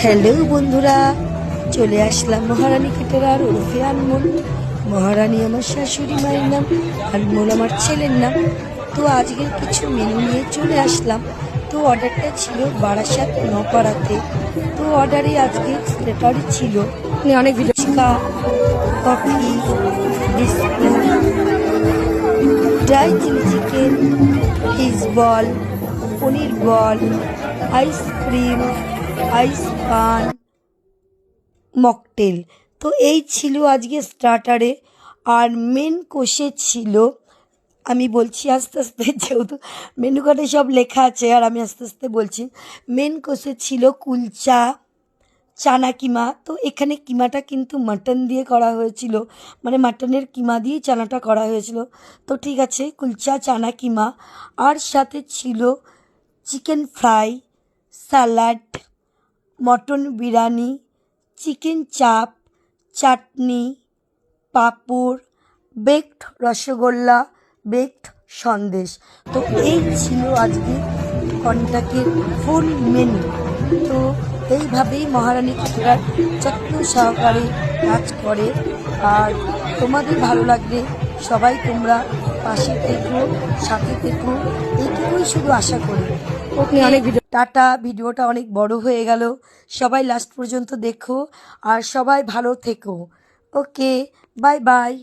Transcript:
Hello বন্ধুরা, চলে আসলাম মহারানী caterer ওরফে আনমোল। মহারানী আমার শাশুড়ি মায়ের নাম, আনমোল আমার ছেলের নাম। তো আজকের কিছু মেনু নিয়ে চলে আসলাম। তো অর্ডারটা ছিল বারাসাত নপাড়াতে। তো অর্ডারে আজকে স্টার্টারে ছিল অনেক fuchka, coffee, biscuit, dry chilli chicken, fish ball, paneer ball, ice cream, ice paan, mocktail. তো এই ছিল আজকে স্টার্টারে। আর মেন কোর্সে ছিল, আমি বলছি আস্তে আস্তে যেহেতু মেনু কার্ডে সব লেখা আছে আর আমি আস্তে আস্তে বলছি। মেন কোর্সে ছিল কুলচা, চানা কিমা। তো এখানে কিমাটা কিন্তু মাটন দিয়ে করা হয়েছিল, মানে মাটনের কিমা দিয়েই চানাটা করা হয়েছিল। তো ঠিক আছে, কুলচা, চানা কিমা। আর সাথে ছিল chicken fry, salad, mutton biryani, chicken চাপ, চাটনি, পাঁপড়, বেকড রসগোল্লা, বেকড সন্দেশ। তো এই ছিল আজকে কন্টাকের ফুল মেনু। তো এইভাবেই মহারানী ক্যাটারার যত্ন সহকারে কাজ করে। আর তোমাদের ভালো লাগলে সবাই তোমরা পাশে থেকো, সাথে থেকো, এইটুকুই শুধু আশা করি। ওকে, অনেক টাটা। ভিডিওটা অনেক বড় হয়ে গেল, সবাই লাস্ট পর্যন্ত দেখো আর সবাই ভালো থেকো। ওকে, বাই বাই।